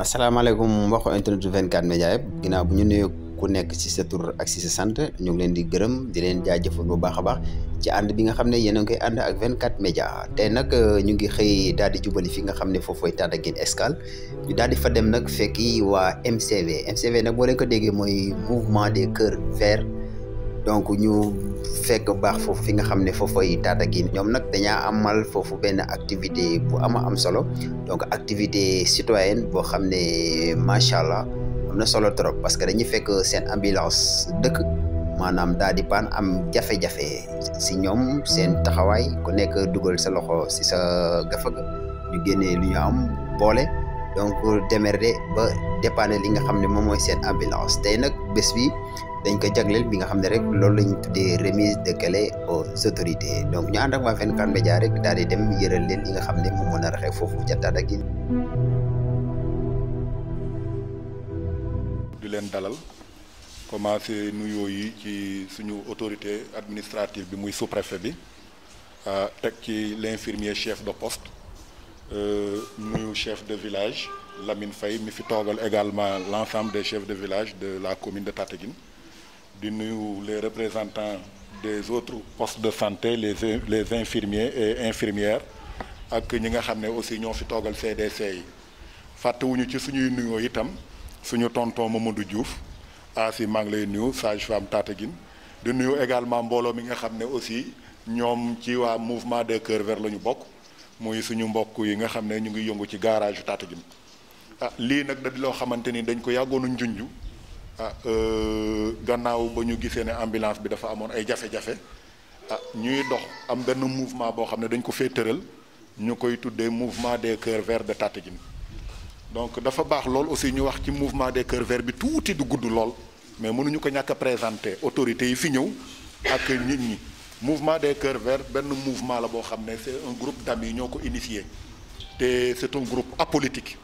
asalaamaaleykum mbokk internet 24 média yëpp ginnaaw bu ñu nuyoo ku nekk ci sa tur ak ci sa sant ñu ngi leen di gërëm di leen jaajëfal bu baax a baax ci ànd bi nga xam ne yéen a ngi koy ànd ak 24 média tey nag ñu ngi xëy daal di jubali fi nga xam ne foofu mooy Tataguine Escale ñu daal di fa dem nag fekki waa MCV nag boo leen ko déggee mooy mouvement des cœurs verts donc ñu fekk baax foofu fi nga xam ne foofooy Tataguine ñoom nag dañaa amal foofu benn activité bu am solo donc activité citoyenne boo xam ne macha allah am na solo trop parce que dañuy fekk seen ambulance dëkk maanaam daal di paan am jafe-jafe si ñoom seen taxawaay ku nekk dugal sa loxo si sa gafaga ñu génnee lu ñu am boole donc démerder ba dépanner li nga xam ne moom mooy seen ambulance tey nag bés bi dañ ko jagleel bi nga xam ne rek loolu lañ tuddee remise de clé aux autorités donc ñu ànd ak waa 24 média rek daal di dem yëral leen li nga xam ne moom moo nar a xew foofu ca Tataguine. di leen dalal commencé nuyoo yi ci suñu autorité administrative bi muy sous-préfet bi teg ci l'infirmier chef de poste nuyu chef de village Lamine Faye mi fi toogal également l'ensemble des chefs de village de la commune de Tataguine. di nuyu les représentants des autres postes de santé les infirmiers et infirmières ak ñi nga xam ne aussi ñoo fi toogal CDC yi fàttewuñu ci suñuy nuyoo itam suñu tonton Mamadou Diouf si maa ngi lay nuyu sage-femme Tataguine di nuyu également mbooloo mi nga xam ne aussi ñoom ci waa mouvement des cœurs verts la ñu bokk muy suñu mbokk yi nga xam ne ñu ngi yëngu ci garage Tataguine lii nag da di loo xamante ni dañ ko yàggoonu njunju gannaaw ba ñu gisee ne ambulance bi dafa amoon ay jafe-jafe ñuy dox am benn mouvement boo xam ne dañ ko fee tëral ñu koy tuddee mouvement des cœurs verts de Tataguine donc dafa baax lool aussi ñu wax ci mouvement des cœurs verts bi tuuti du gudd lool mais mënuñu ko ñàkk a présenter autorités yi fi ñëw ak nit ñi mouvement des cœurs verts benn mouvement la boo xam ne c'est un groupe d'amis ñoo ko initié te c'est un groupe apolitique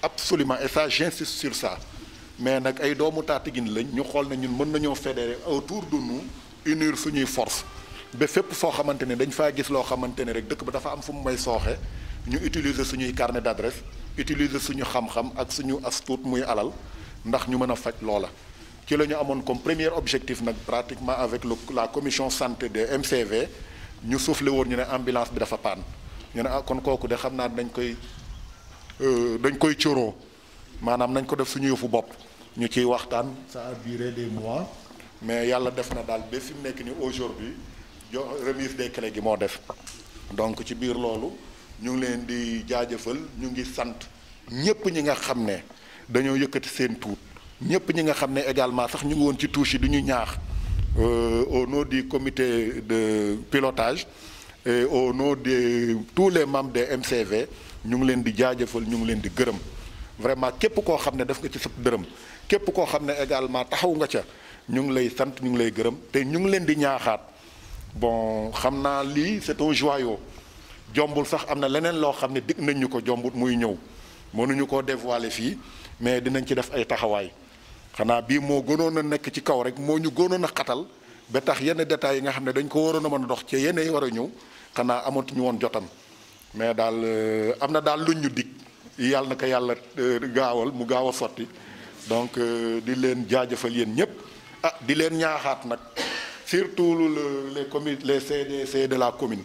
absolument et ça j'insiste sur ça mais nag ay doomu Tataguine lañ ñu xool ne ñun mën nañoo fédérer autour de nous unir suñuy force ba fépp foo xamante ne dañ faa gis loo xamante ne rek dëkk ba dafa am fu mu may sooxe ñu utiliser suñuy carnet d'adresse utiliser suñu xam-xam ak suñu astuut muy alal ndax ñu mën a faj loola ci la ñu amoon comme premier objectif nag pratiquement avec la commission santé de MCV ñu soufflé woon ñu ne ambulance bi dafa panne ñu ne kon kooku de xam naa dañ koy coroo maanaam nañ ko def suñu yëfu bopp ñu ciy waxtaan ça a duré des mois mais yàlla def na daal ba fi mu nekk ni aujourd'hui remise des clés gi moo def donc ci biir loolu ñu ngi leen di jaajëfal ñu ngi sant ñépp ñi nga xam ne dañoo yëkkati seen tuut ñépp ñi nga xam ne également sax ñu ngi woon ci touche yi du ñu ñaax au nom du comité de pilotage et au nom de tous les membres des MCV ñu ngi leen di jaajëfal ñu ngi leen di gërëm vraiment képp koo xam ne def nga ci sa dërëm képp koo xam ne également taxaw nga ca ñu ngi lay sant ñu ngi lay gërëm te ñu ngi leen di ñaaxaat bon xam naa lii c'est un joyau jombul sax am na leneen loo xam ne dig nañ ñu ko jombut muy ñëw mënuñu koo dévoiler fii mais dinañ ci def ay taxawaay xanaa bii moo gënoon a nekk ci kaw rek moo ñu gënoon a xatal ba tax yenn détails yi nga xam ne dañ ko waroon a mën a dox ci yenn yi war a ñëw xanaa amatuñu woon jotam mais daal am na daal luñ ñu dig yàlla na ko yàlla gaawal mu gaaw a sotti donc di leen jaajëfal yéen ñëpp di leen ñaaxaat nag surtout les CDC de la commune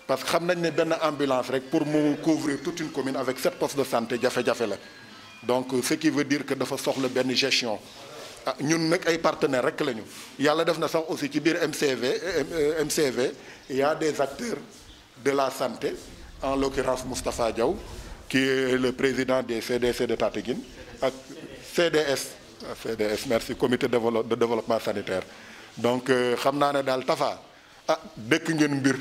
parce que xam nañ ne benn ambulance rek pour mu couvrir toute une commune avec 7 postes de santé jafe-jafe la donc ce qui veut dire que dafa soxla benn gestion ñun nag ay partenaires rek lañu yàlla def na sax aussi ci biir MCV il y a des acteurs de la santé en l'occurrence Moustapha Diaw qui est le président des CDC de Tataguine ak CDS merci comité de développement sanitaire donc xam naa ne daal Tafa dëkk ngeen mbir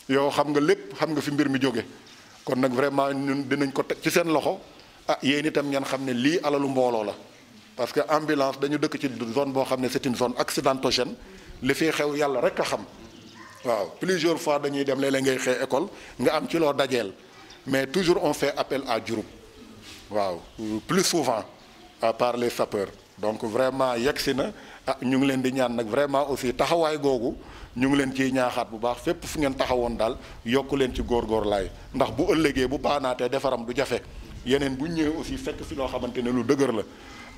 yow xam nga lépp xam nga fi mbir mi jóge kon nag vraiment ñun dinañ ko teg ci seen loxo yéen itam ngeen xam ne lii alalu mbooloo la parce que ambulance dañu dëkk ci zone boo xam ne c'est une zone accidentogène li fi xew yàlla rek a xam waaw plusieurs fois dañuy dem léeg-léeg ngay xëy école nga am ci loo dajeel mais toujours on fait appel à Diouroup waaw plus souvent à part les sapeurs donc vraiment yegsi na ñu ngi leen di ñaan nag vraiment aussi taxawaay googu ñu ngi leen ciy ñaaxaat bu baax fépp fu ngeen taxawoon daal yokku leen ci góorgóorlaay ndax bu ëllëgee bu paanaatee defaram du jafe yeneen bu ñëwee aussi fekk fi loo xamante ne lu dëgër la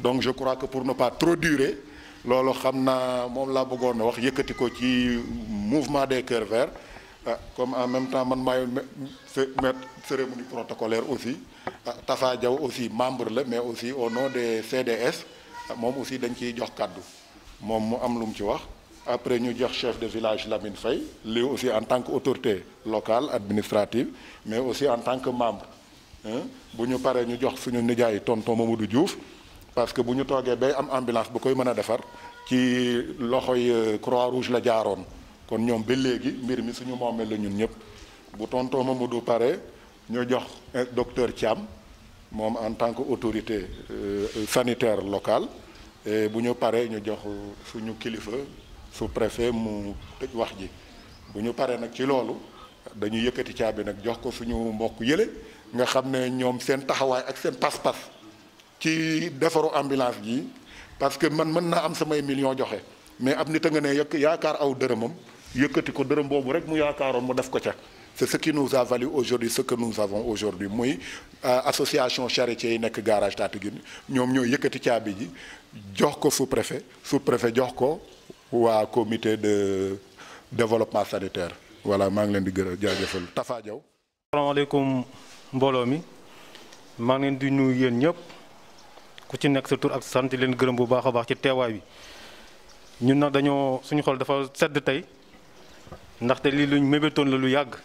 donc je crois que pour ne pas trop durer loolu xam naa moom laa bëggoon a wax yëkkati ko ci mouvement des cœurs verts comme en même temps man maay maître cérémonie protocolaire aussi Tafa Diaw aussi membre la mais aussi au nom des CDS moom aussi dañ ciy jox kàddu moom mu am lu mu ci wax après ñu jox chef de village Lamine Faye lui aussi en tant que autorité locale administrative mais aussi en tant que membre bu ñu paree ñu jox suñu nijaay tonton Mamadou Diouf parce que bu ñu toogee bay am ambulance bu koy mën a defar ci loxoy Croix-Rouge la jaaroon kon ñoom ba léegi mbir mi suñu moomeel la ñun ñëpp bu tonton Mamadou pare ñu jox docteur Thiam moom en tant que autorité sanitaire locale et bu ñu paree ñu jox suñu kilifa sous-préfet mu tëj wax ji bu ñu paree nag ci loolu dañuy yëkkati caabi nag jox ko suñu mbokk yële nga xam ne ñoom seen taxawaay ak seen pas-pas ci defaru ambulance ji parce que man mën naa am samay million joxe mais ab nit a nga ne yaakaar aw dërëmam yëkkati ko dërëm boobu rek mu yaakaaroon mu def ko ca c'est ce qui nous a valu aujourd'hui ce que nous avons aujourd'hui muy association charretier yi nekk garage Tataguine ñoom ñoo yëkkati caabi ji jox ko sous-préfet jox ko waa comité de développement sanitaire voilà maa ngi leen di gërëm jaajëfal Tafa Diaw. asalaamaaleykum mbooloo mi maa ngi leen di nuyu yéen ñëpp ku ci nekk sa tur ak sant leen gërëm bu baax a baax ci teewaay bi ñun nag dañoo suñu xol dafa sedd tey ndaxte lii luñ mébétoon la lu yàgg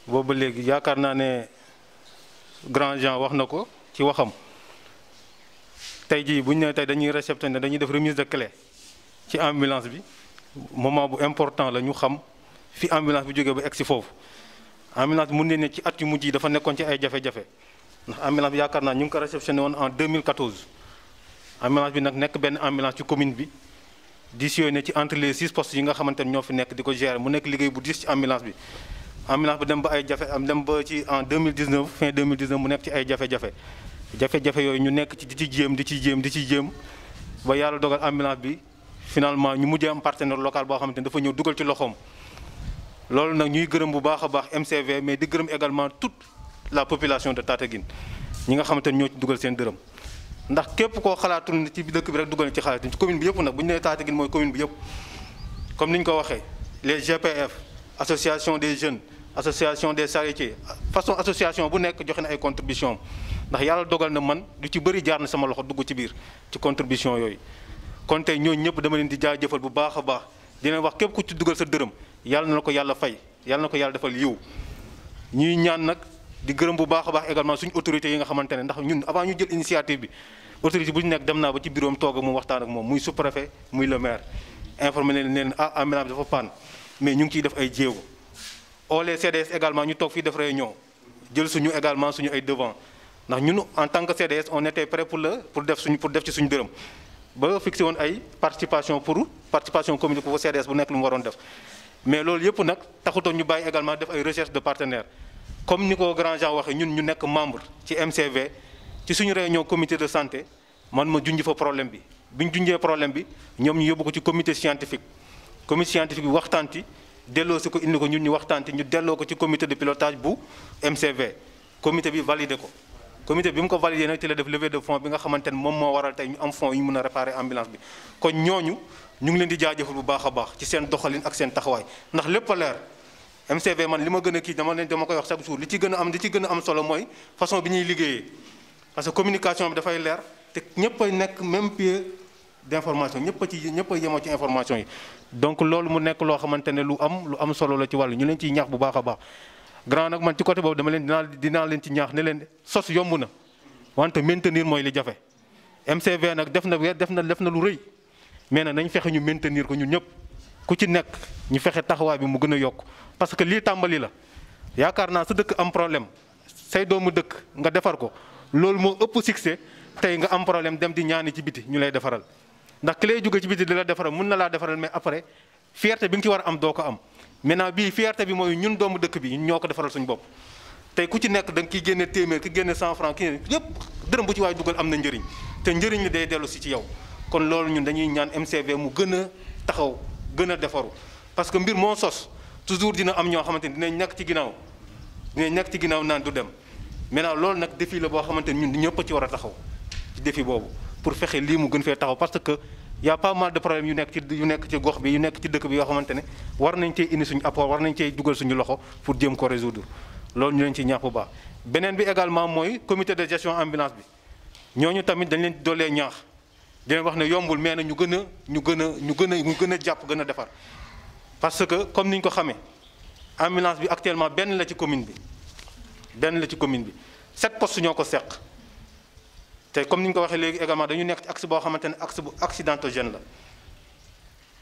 boobu léegi yaakaar naa ne grand Jean wax na ko ci waxam tey jii bu ñu nee tey dañuy réceptionné dañuy def remise de clé ci ambulance bi moment bu important la ñu xam fi ambulance bi jógee ba egg si foofu ambulance bi mun ne ci at yu mujj yi dafa nekkoon ci ay jafe-jafe ndax ambulance bi yaakaar naa ñu ngi ko réceptionné woon en 2014 ambulance bi nag nekk benn ambulance ci commune bi di sillonné ci entre les 6 postes yi nga xamante ne ñoo fi nekk di ko gérer mu nekk liggéey bu diis ci ambulance bi dem ba ay dem ba ci en 2019 fin 2019 mu nekk ci ay jafe-jafe yooyu ñu nekk ci di ci jéem ba yàlla dogal ambulance bi finalement ñu mujjee am partenaire local boo xamante ne dafa ñëw dugal ci loxoom loolu nag ñuy gërëm bu baax a baax MCV mais di gërëm également toute la population de Tataguine ñi nga xamante ne ñoo ci dugal seen dërëm ndax képp koo xalaatul ne ci dëkk bi rek dugal ci xalaat ci commune bi yëpp nag bu ñu nee Tataguine mooy commune bi yëpp comme ni ñu ko waxee les GPF association des jeunes association des charretiers façon association bu nekk joxe na ay contribution ndax yàlla dogal na man du ci bëri jaar na sama loxo dugg ci biir ci contribution yooyu kon tey ñooñu ñëpp dama leen di jaajëfal bu baax a baax dina wax képp ku ci dugal sa dërëm yàlla na ko yàlla fay yàlla na ko yàlla defal yiw ñuy ñaan nag di gërëm bu baax a baax également suñu autorités yi nga xamante ne ndax ñun avant ñu jël initiative bi autorité bu ñu nekk dem naa ba ci bureau am toog ak moom waxtaan ak moom muy sous-préfet muy le maire informé leen ambulance bi dafa panne mais ñu ngi ciy def ay jéego les CDS également ñu toog fii def réunion jël suñu également suñu ay devant ndax ñun en tant que CDS on était prêt pour def ci suñu dërëm ba fixé woon ay participation commune pour CDS bu nekk lu mu waroon def mais loolu yëpp nag taxutoon ñu bàyyi également def ay recherche de partenaires comme ni ko grand Jean waxee ñun ñu nekk membre ci MCV ci suñu réunion comité de santé man ma junj fa problème bi ñu junjee problème bi ñoom ñu yóbbu ko ci comité scientifique bi waxtaanti delloo si ko indi ko ñun ñu waxtaanti ñu delloo ko ci comité de pilotage bu MCV comité bi validé ko comité bi mu ko validé nag ci la def levée de fonds bi nga xamante ne moom moo waral tey ñu am fonds yu ñu mën a réparer ambulance bi kon ñooñu ñu ngi leen di jaajëfal bu baax a baax ci seen doxalin ak seen taxawaay ndax lépp a leer MCV man li ma gën a kii dama koy wax chaque jour li ci gën a am solo mooy façon bi ñuy liggéeyee parce que communication bi dafay leer te ñëpp a nekk même pied d'information ñëpp a yemoo ci information yi donc loolu mu nekk loo xamante ne lu am solo la ci wàllu ñu leen ciy ñaax bu baax a baax grand nag man ci côté boobu dinaa leen ci ñaax ne leen sos yomb na wante maintenir mooy li jafe MCV nag def na lu rëy mais nag nañ fexe ñu maintenir ko ñun ñëpp ku ci nekk ñu fexe taxawaay bi mu gën a yokk parce que lii tàmbali la yaakaar naa sa dëkk am problème say doomu dëkk nga defar ko loolu moo ëpp succès tey nga am problème dem di ñaani ci biti ñu lay defaral ndax ki lay jóge ci biti di la defaral mun na laa defaral mais après fierté bi nga ci war a am doo ko am maintenant bii fierté bi mooy ñun doomu dëkk bi ñun ñoo ko defaral suñu bopp tey ku ci nekk da nga kiy génne téeméer ki génne 100 francs ki yëpp dërëm bu ci waay dugal am na njëriñ te njëriñ li day dellu si ci yow kon loolu ñun dañuy ñaan MCV mu gën a taxaw gën a defaru parce que mbir moo sos toujours dina am ñoo xamante ni dinañ nekk ci ginnaaw naan du dem maintenant loolu nag défi la boo xamante ni ñun ñëpp ci war a taxaw ci défi boobu pour fexe lii mu gën fee taxaw parce que y a pas mal de problèmes yu nekk ci gox bi yu nekk ci dëkk bi yoo xamante ne war nañ cee indi suñu apport war nañ cee dugal suñu loxo pour jéem ko résoudre loolu ñu leen ci ñaax bu baax. beneen bi également mooy comité de gestion ambulance bi ñooñu tamit dañ leen doolee ñaax di leen wax ne yombul mais na ñu gën a jàpp gën a defar parce que comme ni ñu ko xamee ambulance bi actuellement benn la ci commune bi 7 postes ñoo ko seq te comme ni ñu ko waxee léegi également dañu nekk ci axe boo xamante ne axe bu accidentogène la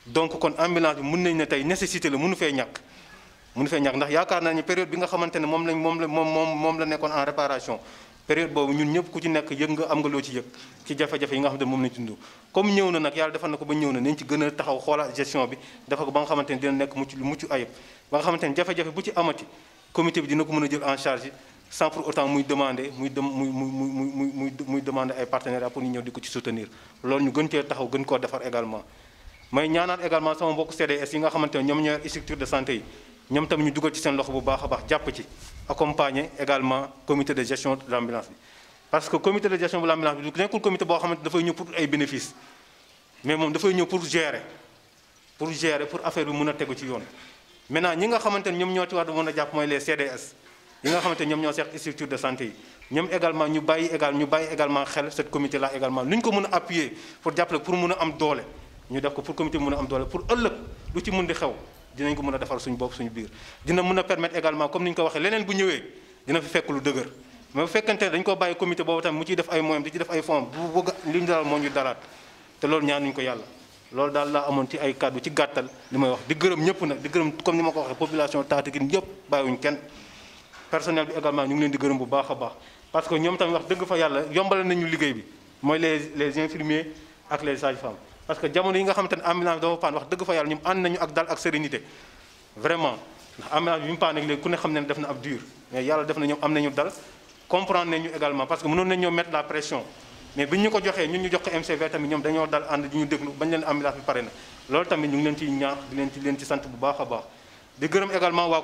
donc kon ambulance bi mun nañ ne tey nécessité la mënu fee ñàkk ndax yaakaar nañu période bi nga xamante ne moom la nekkoon en réparation période boobu ñun ñëpp ku ci nekk yëg nga am nga loo ci yëg ci jafe-jafe yi nga xamante ne moom lañ dund comme ñëw na nag yàlla defal na ko ba ñëw na nañ ci gën a taxaw xoolaat gestion bi dafa ko ba nga xamante ne dina nekk lu mucc ayib ba nga xamante ne jafe-jafe bu ci amati comité bi dina ko mën a jël en charge sans pour autant muy demander ay partenariats pour ñu ñëw di ko ci soutenir loolu ñu gën cee taxaw gën koo defar également may ñaanaat également sama mbokk CDS yi nga xamante ne ñoom ñoo yor structure de santé yi ñoom tamit ñu dugal ci seen loxo bu baax a baax jàpp ci accompagner également comité de gestion de l'ambulance bi parce que comité de gestion de l'ambulance bi du nekkul comité boo xamante dafay ñëw pour ay bénéfices mais moom dafay ñëw pour gérer pour affaire bi mën a tegu ci yoon maintenant ñi nga xamante ne ñoom ñoo ci war a mën a jàpp mooy les CDS yi nga xamante ne ñoom ñoo seq structure de santé yi ñoom également ñu bàyyi également xel cette comité là également lu ñu ko mën a appuyer pour jàppale pour mën a am doole ñu def ko pour comité mën a am doole pour ëllëg lu ci mën di xew dinañ ko mën a defar suñu bopp suñu biir dina mën a permettre également comme ni ñu ko waxee leneen bu ñëwee dina fi fekk lu dëgër mais bu fekkente ne dañ ko bàyyi comité boobu tamit mu ciy def ay moyens di ci def ay fonds bu bëgg li ñu dalal moo ñu dalaat te loolu ñaanuñu ko yàlla loolu daal laa amoon ci ay kàddu ci gàttal li may wax di gërëm ñëpp nag di gërëm comme ni ma ko waxee population Tataguine yëpp bàyyiwuñu kenn personnel bi également ñu ngi leen di gërëm bu baax a baax parce que ñoom tamit wax dëgg fa yàlla yombal nañu liggéey bi mooy les infirmiers ak les sages-femmes parce que jamono yi nga xamante ne ambulance dafa paan wax dëgg fa yàlla ñoom ànd nañu ak dal ak sérénité vraiment ndax ambulance bi mu paan ak léegi ku ne xam ne def na ab dur mais yàlla def na ñoom am nañu dal comprendre nañu également parce que mënoon nañu ñoo mettre la pression mais bi ñu ko joxee ñun ñu jox ko MCV tamit ñoom dañoo dal ànd di ñu déglu bañ leen ambulance bi pare na loolu tamit ñu ngi leen ciy ñaax di leen ci sant bu baax a baax di gërëm également waa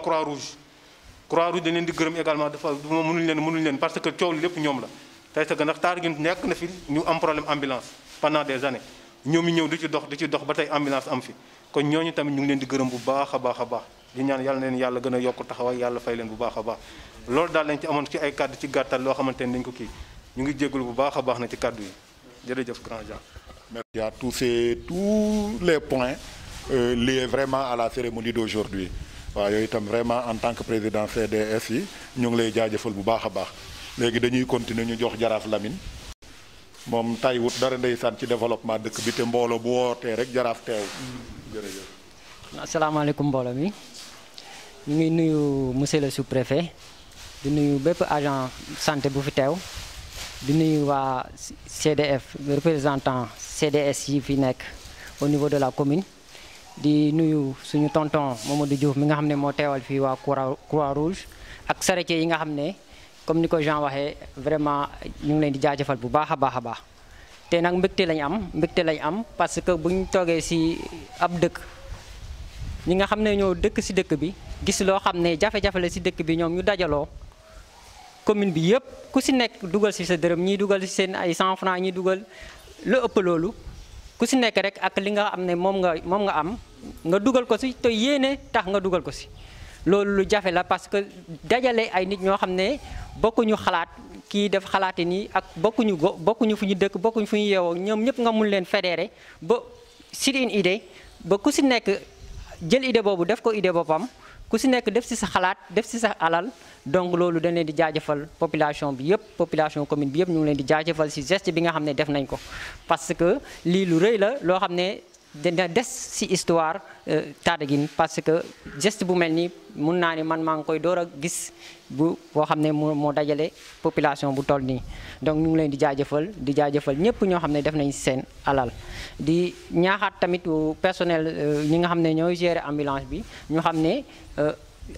Croix-Rouge dañ leen di gërëm également dafa mënuñ leen parce que coow li lépp ñoom la tey sa ndax Tataguine nekk na fi ñu am problème ambulance pendant des années ñoom ñu ñëw di ci dox ba tey ambulance am fi kon ñooñu tamit ñu ngi leen di gërëm bu baax a baax a baax di ñaan yàlla na leen yàlla gën a yokk taxawaay yàlla fay leen bu baax a baax loolu daal lañ ci amoon ci ay kàddu ci gàttal loo xamante ne dañ ko kii ñu ngi jégalu bu baax a baax na ci kàddu yi jërëjëf grand Jean. Merci à tous les points liés vraiment à la cérémonie d'aujourd'hui waaw yooyu itam vraiment en tant que président CDS yi ñu ngi lay jaajëfal bu baax a baax léegi dañuy continuer ñu jox Jaraaf Lamine moom tay wut dara ndeysaan ci développement dëkk bi te mbooloo bu wootee rek Jaraaf teew jërëjëf. asalaamaaleykum mbooloo mi ñu ngi nuyu monsieur le sous-préfet di nuyu bépp agent santé bu fi teew di nuyu waa CDF représentant CDS yi fi nekk au niveau de la commune di nuyu suñu tonton Mamadou Diouf mi nga xam ne moo teewal fii waa Croix-Rouge ak charretier yi nga xam ne comme ni ko Jean waxee vraiment ñu ngi leen di jaajëfal bu baax a baax a baax te nag mbégte lañ am parce que bu ñu toogee ci ab dëkk ñi nga xam ne ñoo dëkk ci dëkk bi gis loo xam ne jafe-jafe la ci dëkk bi ñoom ñu dajaloo commune bi yëpp ku ci nekk dugal ci sa dërëm ñii dugal ci seen ay 100 francs ñii dugal lu ëpp loolu ku ci nekk rek ak li nga xam ne moom nga am nga dugal ko ci te yéene tax nga dugal ko ci loolu lu jafe la parce que dajale ay nit ñoo xam ne bokkuñu xalaat kii def xalaate nii ak bokkuñu fu ñu dëkk bokkuñu fu ñu yeewoo ñoom ñëpp nga mun leen fédéré ba sur une idée ba ku ci nekk jël idée boobu def ko idée boppam ku ci nekk def ci sa xalaat def ci sa alal donc loolu dañ leen di jaajëfal population bi yëpp population commune bi yëpp ñu ngi leen di jaajëfal ci geste bi nga xam ne def nañ ko parce que lii lu rëy la loo xam ne dina des ci histoire Tataguine parce que geste bu mel nii mun naa ni man maa ngi koy door a gis boo xam ne moo dajale population bu toll nii donc ñu ngi leen di jaajëfal ñëpp ñoo xam ne def nañ seen alal di ñaaxaat tamit personnel ñi nga xam ne ñooy gérer ambulance bi ñu xam ne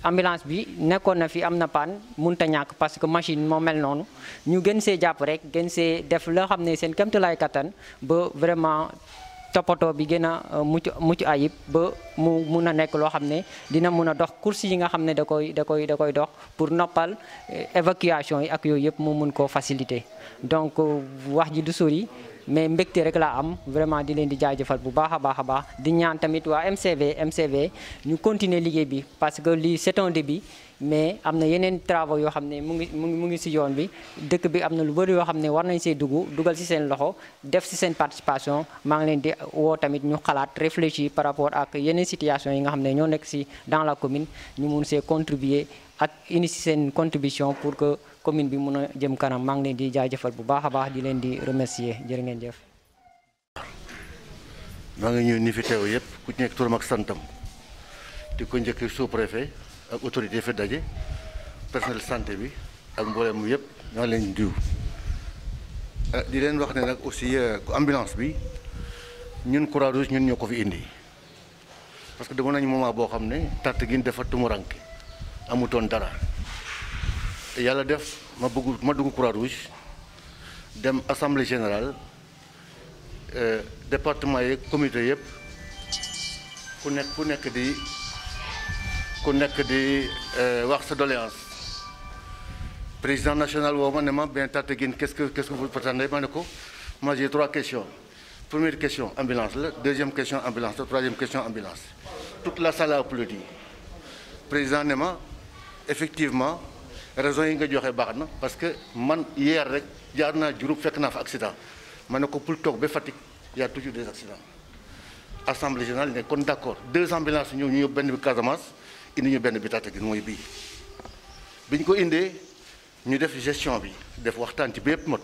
ambulance bi nekkoon na fi am na panne mënut a ñàkk parce que machine moo mel noonu ñu gën see jàpp rek gën see def loo xam ne seen kéemtalaay kattan ba vraiment toppatoo bi gën a mucc ayib ba mu mun a nekk loo xam ne dina mun a dox course yi nga xam ne da koy dox pour noppal évacuation yi ak yooyu yëpp mu mun koo faciliter. Donc wax ji du sori mais mbégte rek laa am vraiment di leen di jaajëfal bu baax a baax di ñaan tamit waa MCV ñu continuer liggéey bi parce que lii c'est un début mais am na yeneen travaux yoo xam ne mu ngi ci yoon bi dëkk bi am na lu bëri yoo xam ne war nañ see dugal ci seen loxo def ci seen participation maa ngi leen di woo tamit ñu xalaat réfléchir par rapport ak yeneen situation yi nga xam ne ñoo nekk ci dans la commune ñu mun see contribuer ak initier seen contribution pour que commune bi mun a jëm kanam maa ngi leen di jaajëfal bu baax a baax di leen di remercier jërë ngeen jëf. maa ngi ñëw ni fi teew yëpp ku ci nekk turam ak santam di ko njëkk sous-préfet ak autorité fi daje personnel santé bi ak mboolem yëpp ñoo leen diw di leen wax ne nag aussi ambulance bi ñun Croix-Rouge ñun ñoo ko fi indi parce que demoon nañu moment boo xam ne Tataguine dafa tumuranke amutoon dara yàlla def ma dugg Croix-Rouge dem assemblée générale département yeeg comité yëpp ku nekk di wax sa doléance président national woo ma ne ma bien Tataguine qu'est-ce que vous prétendez ma ne ko moi j'ai 3 questions. Première question ambulance la deuxième question ambulance la troisième question ambulance toute la salle a applaudi président ne ma effectivement raison yi nga joxe baax na parce que man hier rek jaar naa Diouroup fekk naa fa accident ma ne ko pour toog ba Fatick y a toujours des accidents assemblée générale ne kon d'accord 2 ambulances ñëw ñu yóbbu benn bi Casamance indi ñu benn bi Tataguine mooy bii bi ñu ko indee ñu def gestion bi def waxtaan ci bépp mot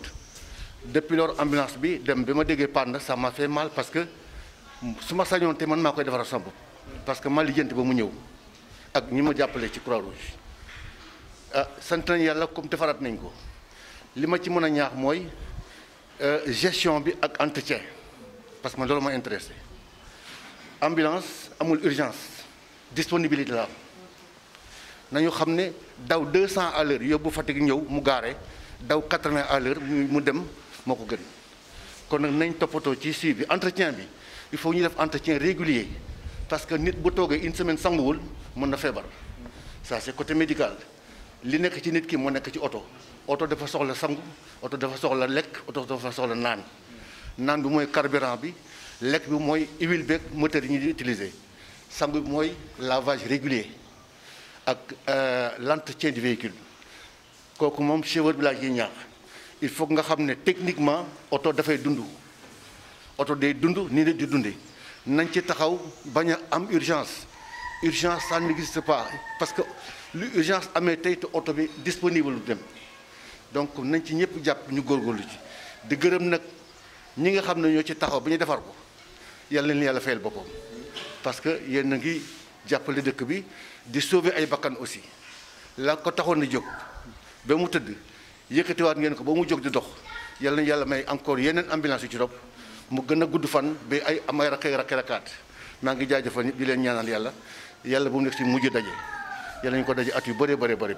depuis lors ambulance bi dem bi ma déggee panne ça m'a fait mal parce que su ma sañoon te man maa koy defar sama bopp parce que ma lijjanti ba mu ñëw ak ñi ma jàppale ci Croix-Rouge sant nañ yàlla comme defaraat nañ ko li ma ci mën a ñaax mooy gestion bi ak entretien parce que man loolu ma intéressé ambulance amul urgence disponibilité la am nañu xam ne daw 200 à l'heure yóbbu Fatick ñëw mu gaare daw 80 à l'heure mu dem moo ko gën kon nag nañ toppatoo ci suivi entretien bi il faut ñu def entretien régulier parce que nit bu toogee une semaine sanguwul mën na feebar ça c'est côté médical li nekk ci nit ki moo nekk ci oto dafa soxla sangu oto dafa soxla lekk oto dafa soxla naan bi mooy carburant bi lekk bi mooy huile beeg moteur yi ñu di utiliser sangu bi mooy lavage régulier ak l'entretien du véhicule kooku moom chauffeur bi laa ciy ñaax il faut nga xam ne techniquement oto dafay dund oto day dund nii la di dundee nañ ci taxaw bañ a am urgence ça n'existe pas parce que lu urgence amee tey te oto bi disponible lu dem donc nañ ci ñëpp jàpp ñu góorgóorlu ci di gërëm nag ñi nga xam ne ñoo ci taxaw ba ñu defar ko yàlla leen yàlla fayal boppam parce que yéen a ngi jàppale dëkk bi di sauver ay bakkan aussi la ko taxoon na jóg ba mu tëdd yëkkatiwaat ngeen ko ba mu jóg di dox yàlla na yàlla may encore yeneen ambulance yu ci rob mu gën a gudd fan ba ay am ay rakaat maa ngi jaajëfal ñëpp di leen ñaanal yàlla bu mu nekk ci mujj daje yàlla ñu ko daje at yu bëree bëri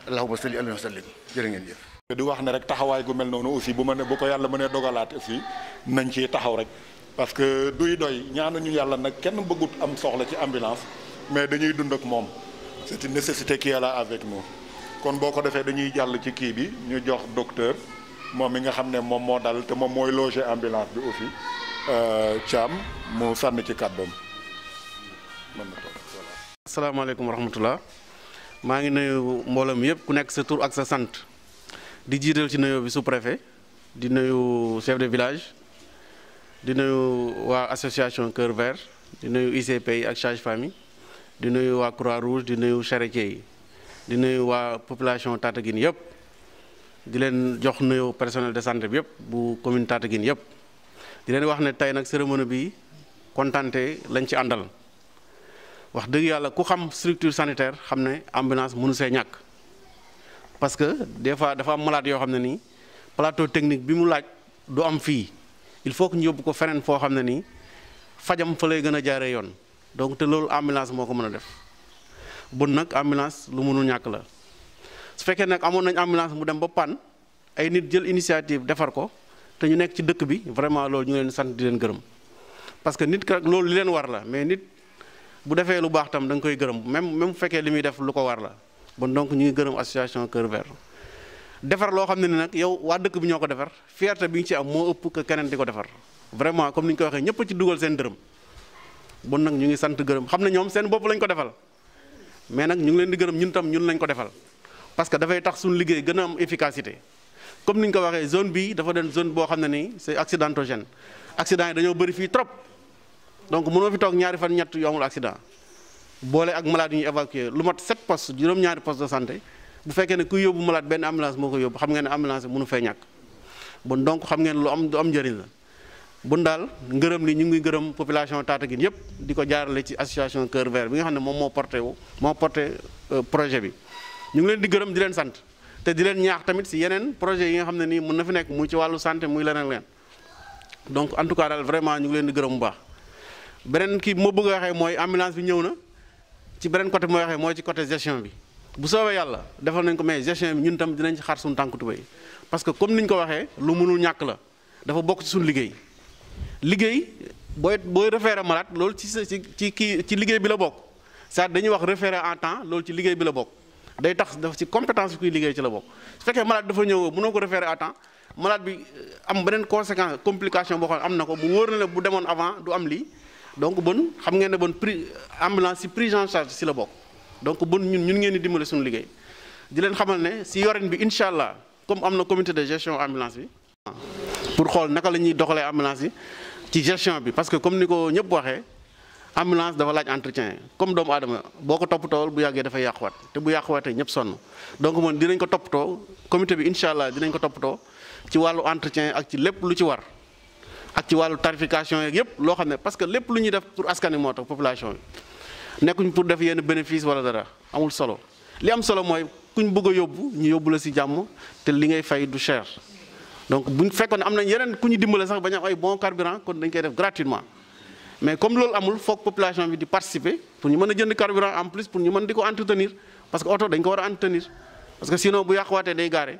allahumma salli alayhi wa sallim jërë ngeen jëf. di wax ne rek taxawaay gu mel noonu aussi bu ko yàlla mënee dogalaat aussi nañ ci taxaw rek parce que duy doy ñaanuñu yàlla nag kenn bëggut am soxla ci ambulance mais dañuy dund ak moom c'est une nécessité qui est là avec nous kon boo ko defee dañuy jàll ci kii bi ñu jox docteur moom mi nga xam ne moom moo dal te moom mooy loger ambulance bi aussi Thiam mu sànni ci kàddoom mën na toog voilà. asalaamaaleykum wa rahmatullah maa ngi nuyu mbooloo mi yëpp ku nekk sa tur ak sa sant di jiital ci nuyoo bi sous-préfet di nuyu chef de village di nuyu waa association Cœur Vert di nuyu ICP yi ak Sage-Femme yi di nuyu waa Croix-Rouge di nuyu charretier yi di nuyu waa population Tataguine yëpp di leen jox nuyu personnel de santé bi yëpp bu commune Tataguine yëpp di leen wax ne tey nag cérémonie bi kontante lañ ci àndal wax dëgg yàlla ku xam structure sanitaire xam ne ambulance mënu see ñàkk parce que des fois dafa am malade yoo xam ne nii plateau technique bi mu laaj du am fii il faut que ñu yóbbu ko feneen foo xam ne nii fajam fa lay gën a jaaree yoon donc te loolu ambulance moo ko mën a def bon nag ambulance lu mënul ñàkk la su fekkee nag amoon nañ ambulance mu dem ba panne ay nit jël initiative defar ko te ñu nekk ci dëkk bi vraiment loolu ñu leen sant di leen gërëm parce que nit ka loolu li leen war la mais nit bu defee lu baax tam da nga koy gërëm même bu fekkee li muy def lu ko war la bon donc ñu ngi gërëm association Cœur Vert defar loo xam ne ni nag yow waa dëkk bi ñoo ko defar fierté bi ñu ci am moo ëpp que keneen di ko defar vraiment comme ni ñu ko waxee ñëpp ci dugal seen dërëm bon nag ñu ngi sant gërëm xam ne ñoom seen bopp lañ ko defal mais nag ñu ngi leen di gërëm ñun tam ñun lañ ko defal parce que dafay tax suñu liggéey gën a am efficacité comme ni ñu ko waxee zone bii dafa doon zone boo xam ne nii c'est accidentogène accident yi dañoo bëri fii trop donc mënoo fi toog ñaari fan ñett yu amul accident boole ak malade yi ñu évacué lu mat 7 postes juróom-ñaari poste de santé bu fekkee ne kuy yóbbu malade benn ambulance moo ko yóbbu xam ngeen ne ambulance mënu fee ñàkk bon donc xam ngeen lu am njëriñ la bun daal ngërëm li ñu ngi gërëm population Tataguine yëpp di ko jaarale ci association Cœur Vert bi nga xam ne moom moo porté projet bi ñu ngi leen di gërëm di leen sant te di leen ñaax tamit si yeneen projet yi nga xam ne nii mën na fi nekk muy ci wàllu santé muy leneen donc en tout cas daal vraiment ñu ngi leen di gërëm bu baax beneen kii moo bëgg a waxee mooy ambulance bi ñëw na ci beneen côté mooy waxee mooy ci côté gestion bi bu soobee yàlla defal nañ ko mais gestion bi ñun tam dinañ ci xaar suñu tànk tubéy parce que comme niñ ko waxee lu mënul ñàkk la dafa bokk ci suñu liggéey booy référé malade loolu ci liggéey bi la bokk c'est-à-dire dañuy wax référé en temps loolu ci liggéey bi la bokk day tax dafa ci compétence bi kuy liggéey ci la bokk su fekkee malade dafa ñëw mënoo ko référé à temps malade bi am beneen conséquence complication boo xam ne am na ko mu wóor na ne bu demoon avant du am lii donc bon xam ngeen ne bon prix ambulance ci prise en charge si la bokk donc bon ñun ngeen di dimbale suñu liggéey di leen xamal ne si yorin bi incha allah comme am na comité de gestion ambulance bi pour xool naka la ñuy doxalee ambulance yi ci gestion bi parce que comme ni ko ñëpp waxee ambulance dafa laaj entretien comme doomu aadama boo ko toppatoowul bu yàggee dafay yàquwaat te bu yàquwaatee ñëpp sonn donc moom dinañ ko toppatoo comité bi incha allah dinañ ko toppatoo ci wàllu entretien ak ci lépp lu ci war ak ci wàllu tarification yeeg yëpp loo xam ne parce que lépp lu ñuy def pour askan wi moo tax population yi nekkuñ pour def yenn bénéfice wala dara amul solo li am solo mooy kuñ bëgg a yóbbu ñu yóbbu la si jàmm te li ngay fay du cher donc buñ fekkoon ne am nañ yeneen ku ñu dimbale sax bañ am ay bon carburant kon dañ koy def gratuitement mais comme loolu amul foog population bi di participer pour ñu mën a jënd carburant en plus pour ñu mën di ko entretenir parce que oto dañ ko war a entretenir parce que sinon bu yàquwaatee day gaare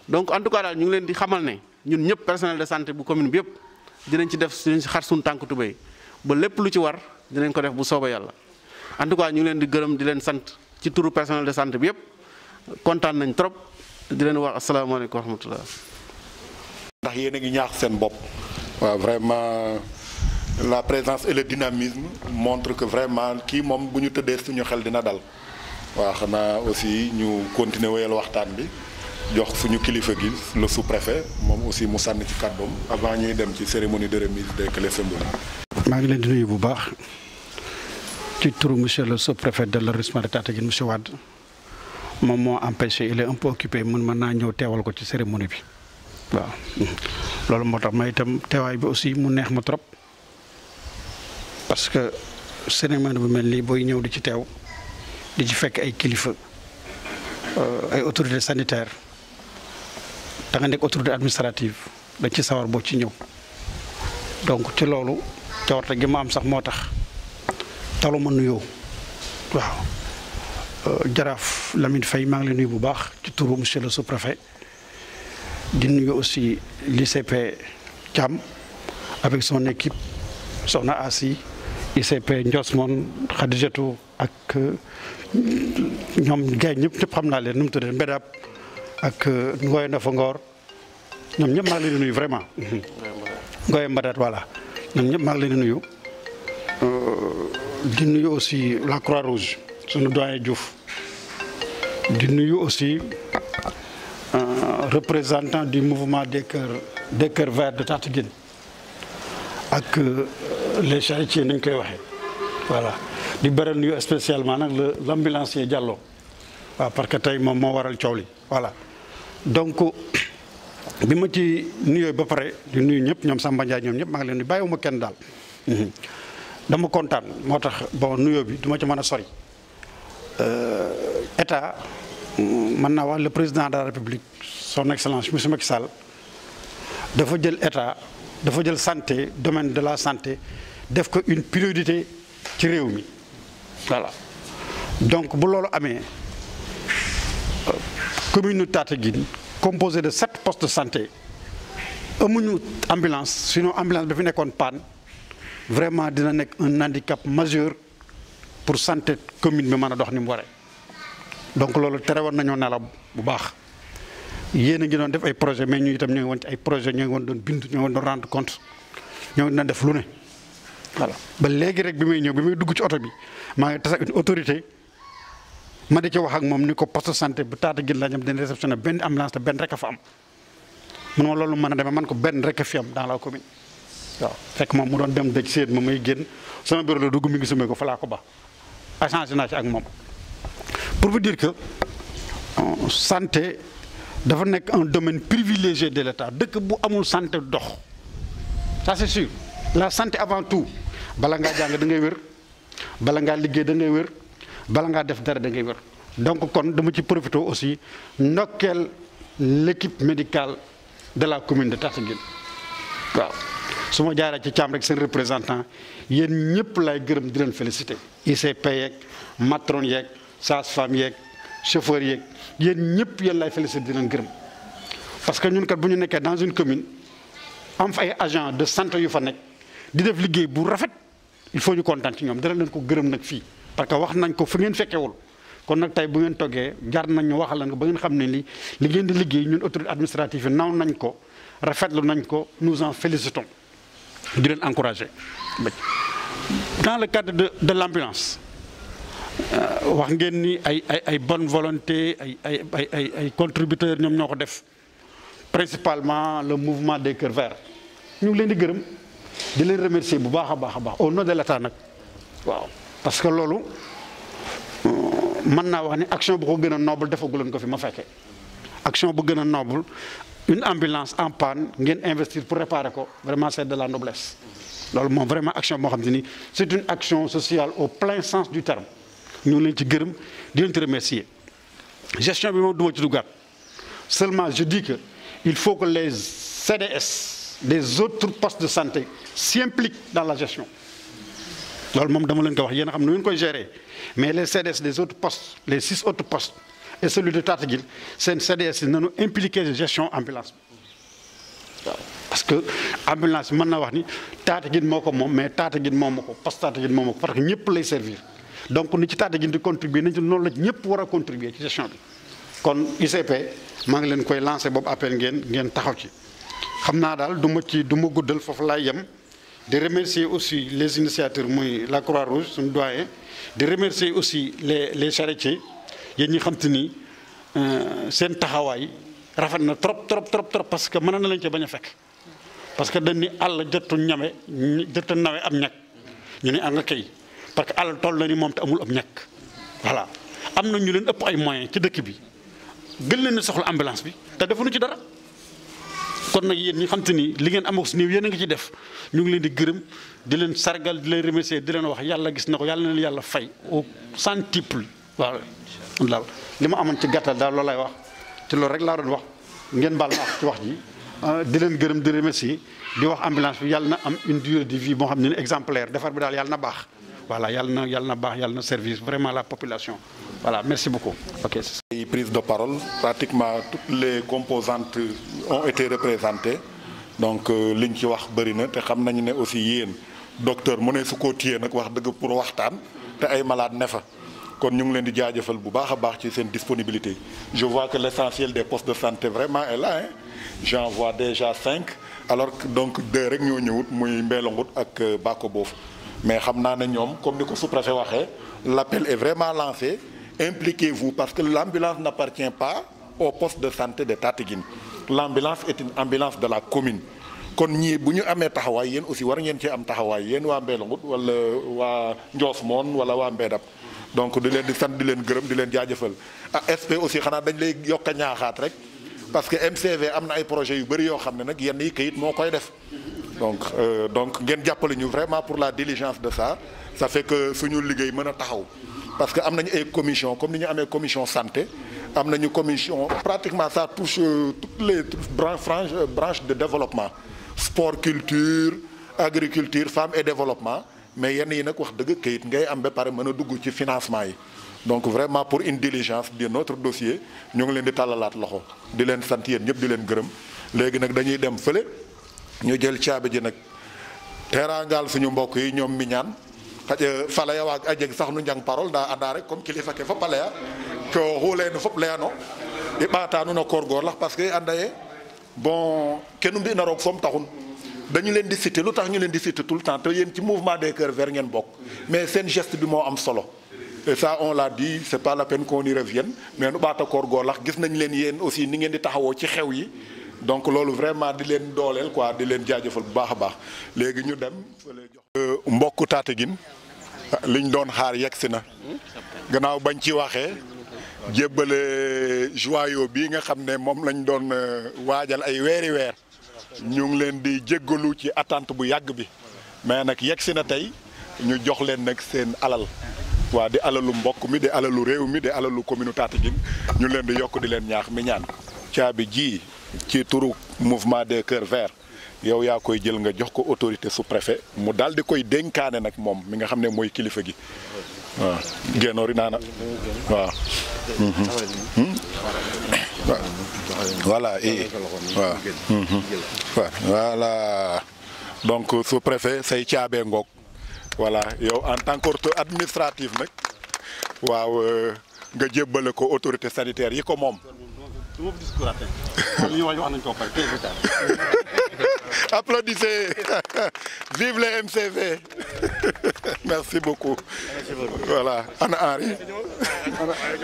donc en tout cas daal ñu ngi leen di xamal ne ñun ñëpp personnel de santé bu commune bi yëpp dinañ ci xar suñu tànk tubéy ba lépp lu ci war dinañ ko def bu soobee yàlla en tout cas ñu ngi leen di gërëm di leen sant ci turu personnel de santé bi yëpp kontaan nañ trop di leen wax asalaamaaleykum wa rahmatullah. ndax yéen a ngi ñaax seen bopp waaw vraiment la présence et le dynamisme montre que vraiment kii moom bu ñu tëddee suñu xel dina dal waaw xanaa aussi ñu continuer wéyal waxtaan bi jox suñu kilifa gi le sous-préfet moom aussi mu sànni ci kàddoom avant ñuy dem ci cérémonie de remise des clés symboliques. maa ngi leen di nuyu bu baax ci turu monsieur le sous-préfet de l'arrondissement de Tataguine monsieur Wade moom moo empêché il est un peu occupé mën naa ñëw teewal ko ci cérémonie bi waaw loolu moo tax ma itam teewaay bi aussi mu neex ma trop parce que cérémonie bu mel nii booy ñëw di ci teew di ci fekk ay kilifa ay autorités sanitaires da nga nekk autorité administrative dañ ci sawar boo ci ñëw donc ci loolu cawarte gi ma am sax moo tax talu ma nuyoo waaw jaraaf Lamine Faye maa ngi lay nuyu bu baax ci turu monsieur le sous-préfet di nuyu aussi l'ICP Thiam avec son équipe soxna Asi ICP Ndiosmone Khadijatou ak ñoom gars yi ñëpp xam naa leen nu mu tuddee Mbedab ak Ngoye Ndafa Ngor ñoom ñëpp maa ngi leen di nuyu vraiment. Ngoye Mbadat voilà ñoom ñëpp maa ngi leen di nuyu. di nuyu aussi la Croix-Rouge sunu doyen Diouf di nuyu aussi représentant du mouvement des Cœurs Verts de Tataguine ak les charretiers nañ koy waxee voilà di beral nuyu spécialement nag l'ambulancier Diallo waaw parce que tey moom moo waral coow li voilà donc bi ma ci nuyoo ba pare di nuyu ñëpp ñoom Samba Ndiaye ñoom ñëpp maa ngi leen di bàyyiwuma kenn daal dama kontaan moo tax bon nuyoo bi du ma ci mën a sori état mën naa wax le président de la république son excellence monsieur Macky Sall dafa jël santé domaine de la santé def ko une priorité ci réew mi voilà donc bu loolu amee commune Tataguine composée de 7 postes de santé amuñu ambulance sinon ambulance bi fi nekkoon panne vraiment dina nekk un handicap majeur pour santé commune bi mën a dox ni mu waree. donc loolu tere woon nañoo nelaw bu baax yéen a ngi doon def ay projet mais ñu itam ñoo ngi woon ci ay projet ñoo ngi woon doon bind ñoo ngi woon doon rendre compte ñoo ngi doon def lu ne voilà. ba léegi rek bi may ñëw bi may dugg ci oto bi maa ngi tase ak une autorité ma di ci wax ak moom ni ko poste santé bu Tataguine la ñam dañu réceptionné benn ambulance te benn rek a fa am mun ma loolu mën a demee man ko benn rek a fi am dans la commune waaw. fekk moom mu doon dem dëj séet ma may génn sama bureau la dugg mi ngi sumee ko fa laa ko ba échangé naa ci ak moom. Pour vous dire que santé dafa nekk un domaine privilégié de l'État dëkk bu amul santé dox ça c'est sûr. La santé avant tout bala ngaa jàng da ngay wér bala ngaa liggéey da ngay wér bala ngaa def dara da ngay wér donc kon dama ci profité aussi ndokkeel l'équipe médicale de la commune de Tataguine waaw. su ma jaaree ci Thiam rek seen représentant yéen ñëpp lay gërëm di leen félicité ICP yeeg matron yeeg sage-femme yeeg chauffeur yeeg yéen ñëpp yéen lay félicité di leen gërëm parce que ñun kat bu ñu nekkee dans une commune am fa ay agents de santé yu fa nekk di def liggéey bu rafet il faut ñu kontaan ci ñoom dara leen ko gërëm nag fii parce que wax nañ ko fu ngeen fekkewul kon nag tey bu ngeen toggee jar nañ ñu waxal leen ko ba ngeen xam ne li ngeen di liggéey ñun autorité administrative yi naw nañ ko rafetlu nañ ko nous en félicitons di leen encourager. Dans le cadre de l'ambulance wax ngeen ni ay bonne volonté ay contributeurs ñoom ñoo ko def principalement le mouvement des Cœurs Verts ñu ngi leen di gërëm di leen remercier bu baax a baax a baax au nom de l'État nag waaw. parce que loolu mën naa wax ni action bu ko gën a noble defagu leen ko fi ma fekkee action bu gën a noble une ambulance en panne ngeen investir pour réparer ko vraiment c'est de la noblesse loolu moom vraiment action boo xam te ni c'est une action sociale au plein sens du terme ñu ngi leen ci gërëm di leen ci remercier. gestion bi moom du ma ci duggaat seulement je dis que il faut que les CDS des autres postes de santé s'impliquent dans la gestion loolu moom dama leen ko wax yéen a xam ne ngeen koy gérer mais les CDS des autres postes les 6 autres postes et celui de Tataguine seen CDS yi nañu impliqué gestion ambulance bi waaw. parce que ambulance bi mën na wax ni Tataguine moo ko moom mais Tataguine moomu ko poste Tataguine moomu ko parce que ñëpp lay servir donc ni ci Tataguine di contribuer nañ ci noonu la ñëpp war a contribuer ci gestion bi. kon ICP maa ngi leen koy lancé boobu appel ngeen taxaw ci xam naa daal du ma guddal foofu laay yem di remercier aussi les initiateurs muy la Croix-Rouge suñu doyen di remercier aussi les charretiers yéen ñi xam te ni seen taxawaay rafet na trop parce que mën na lañ ci bañ a fekk parce que dañ ni àll jotu ñame jotu nawe am ñàkk ñu ne nga kay parce que àll toll na ni moom te amul am ñàkk voilà. am na ñu leen ëpp ay moyens ci dëkk bi gën leen a soxla ambulance bi te defuñu ci dara kon nag yéen ñi xam te ni li ngeen am ak su néew yéen a ngi ci def ñu ngi leen di gërëm di leen sargal di leen remercier di leen wax yàlla gis na ko yàlla na leen yàlla fay au centuple waaw. daal li ma amoon ci gàttal daal loolu lay wax ci loolu rek laa doon wax ngeen baal ma wax ci wax ji di leen gërëm di remercier di wax ambulance bi yàlla na am une durée de vie boo xam ne exemplaire defar bi daal yàlla na baax voilà yàlla na baax yàlla na service vraiment la population voilà merci beaucoup. ok. Prise de parole pratiquement toutes les composantes ont été représentées donc liñ ci wax bëri na te xam nañu ne aussi yéen docteur mu ne su ko téye nag wax dëgg pour waxtaan te ay malade ne fa. kon ñu ngi leen di jaajëfal bu baax a baax ci seen disponibilité je vois que l'essentiel des postes de santé vraiment est là hein j'en vois déjà 5 alors que donc 2 rek ñoo ñëwut muy Mbelongout ak Bako Boof mais xam naa ne ñoom comme ni ko sous-préfet waxee l'appel est vraiment lancé impliquez-vous parce que l'ambulance n'appartient pas au poste de santé de Tataguine l'ambulance est une ambulance de la commune kon ñii bu ñu amee taxawaay yéen aussi war ngeen cee am taxawaay yéen waa Mbelongout wala waa Ndiosmone wala waa Mbedab donc di leen di sant di leen gërëm di leen jaajëfal ah SP aussi xanaa dañ lay yokk a ñaaxaat rek parce que MCV am na ay projets yu bëri yoo xam ne nag yenn yi kayit moo koy def donc ngeen jàppale ñu vraiment pour la diligence de ça fait que suñu liggéey mën a taxaw parce que am nañu ay commission comme ni ñu amee commission santé am nañu commission pratiquement ça touche toutes les branches de développement sport culture agriculture femmes et développement mais yenn yi nag wax dëgg kayit ngay am ba pare mën a dugg ci financement yi donc vraiment pour une diligence de notre dossier ñu ngi leen di tàllalaat loxo di leen sant yéen ñëpp di leen gërëm léegi nag dañuy dem fële ñu jël caabi ji nag teraangal suñu mbokk yi ñoom mi ñaan xaƴa falaya waag a jeg sax nu njang parole nda anda rek comme kilifa ke fop a leya to oxu leyna fop leyano i ɓaata nuun a koorgoorlax parce que anda ye bon ke nu mbi'na roog soom taxun dañu leen di citer lu tax ñu leen di citer tout le temps te yéen ci mouvement des cœurs verts ngeen bokk mais seen geste bi moo am solo et ça on l'a dit c'est pas la peine qu'on y revienne mais nu ɓaata koorgoorlax gis nañ leen yéen aussi ni ngeen di taxawoo ci xew yi donc loolu vraiment di leen dooleel quoi di leen jaajëfal bu baax a baax léegi ñu dem fële jox mbokku Tataguine liñ doon xaar yegsi na gannaaw bañ ci waxee jébbale joyau bii nga xam ne moom lañ doon waajal ay weeri weer ñu ngi leen di jéggalu ci attente bu yàgg bi mais nag yegsi na tey ñu jox leen nag seen alal waa di alalu mbokk mi di alalu réew mi di alalu commune Tataguine ñu leen di yokk di leen ñaax mi ñaan caabi ji ci turu mouvement des cœurs verts yow yaa koy jël nga jox ko autorité sous-préfet mu daal di koy dénkaane nag moom mi nga xam ne mooy kilifa gi waaw génnoori naana waaw voilà waaw voilà donc sous-préfet say caabee ngoog voilà yow en tant que administratif nag waaw nga jébbale ko autorité sanitaire yi ko moom applaudissez. Vive les MCV. Merci beaucoup. Voilà. Ana Henri.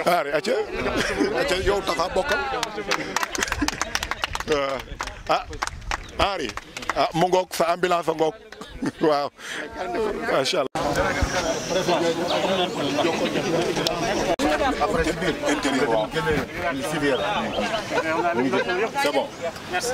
Henri, aca yow taxa bokkal. Ah Henri. Ah mu ngoog sa ambulance a ngoog. Waaw. Macha Allah. Après intérieur waaw. C'est bon. Merci.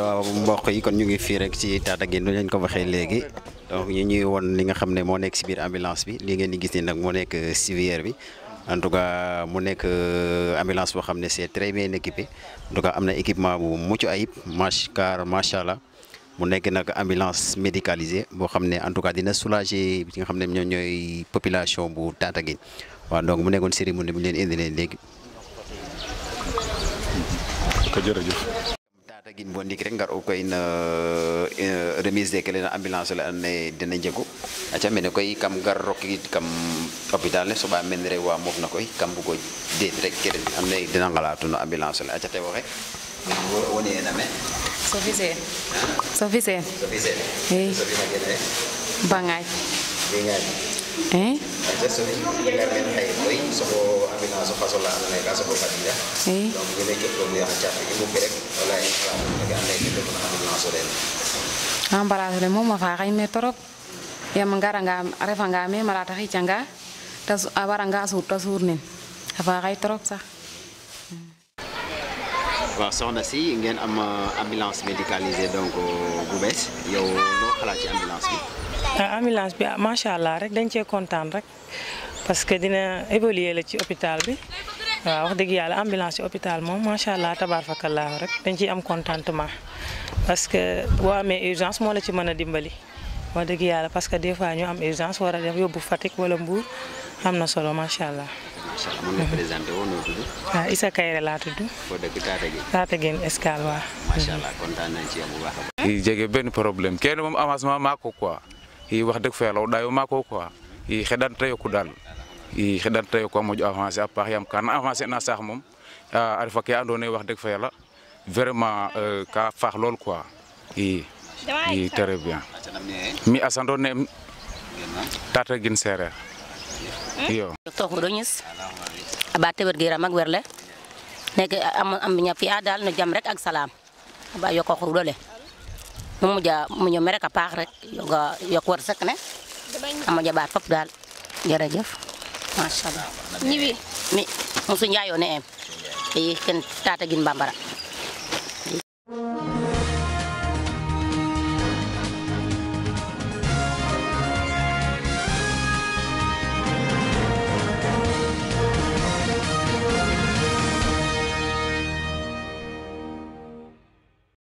waaw mbokk yi kon ñu ngi fii rek ci Tataguine lu leen ko waxee léegi donc ñu ñuy won li nga xam ne moo nekk si biir ambulance bi li ngeen di gis ni nag moo nekk civière bi en tout cas mu nekk ambulance boo xam ne c'est très bien équipé en tout cas am na équipement bu mucc ayib macha allah mu nekk nag ambulance médicalisée boo xam ne en tout cas dina soulager bi nga xam ne ñoo ñooy population bu Tataguine waaw donc mu nekkoon cérémonie bu ñu leen indilee léegi. jërëjëf. Tataguine bo ndik rek ngar o koy na remise de kele na ambulance la ane dina njegu aca mene koy kam gar rokit kam hôpital ne soɓa men re wa moof na koy kam bugo deet rek ke ando naye dina ngalatu no ambulance la aca te waxe woni ena me Sophie Sène i Sophie na gene Bangaaj aca Sophie ngar men xaye koy soxo ambulance o faso la ando naye ka soxo fadida donc wene ke ko ya xaca i muke rek wala i xalatu nege ando naye ke na ambulance o den ambulance le moom a faaxay me trop yam ngaranga a refanga me malata xicanga a waranga suur ta suur nen a faaxay trop sax. waaw soxna si ngeen am ambulance médicalisée donc bu bees yow loo xalaat ci ambulance bi. ambulance bi macha allah rek dañ cee kontaan rek parce que dina évoluer la ci hôpital bi waaw wax dëgg yàlla ambulance ci hôpital moom macha allah tabaarkalla rek dañ ciy am contentement parce que boo amee urgence moo la ci mën a dimbali wax dëgg yàlla parce que des fois ñu am urgence war a dem yóbbu Fatick wala Mbour am na solo macha allah. macha allah mën nga présenté woon noo tudd. waaw Issa Kayre laa tudd. foo dëkk Tataguine. Tataguine Escale waaw. macha allah kontaan nañ ci yow bu baax a baax. i jege benn problème kenn moom avancement maako quoi i wax dëgg fa yàlla o ɗayo maako quoi i xeɗanta yoku daal i xeɗanta yoku a moƴo avancer a paax yaam kana avancer na saax moom a refa ke andoona yee wax dëgg fa yàlla vraiment ka faax lool quoi i très bien mi a sando ne Tataguine Sereer iyo toxuɗo ñis a ɓa tewer giram ak werle neke am ña fi'a dal no jam rek ak salam a ɓa yoqo xuɗo le nu moƴa muño me rek a paax rek yoga yok wërsëg ne a moƴa ɓaat fop dal jerejef machallah mi Moussou Ndiaye o ne em i ken Tataguine Bambara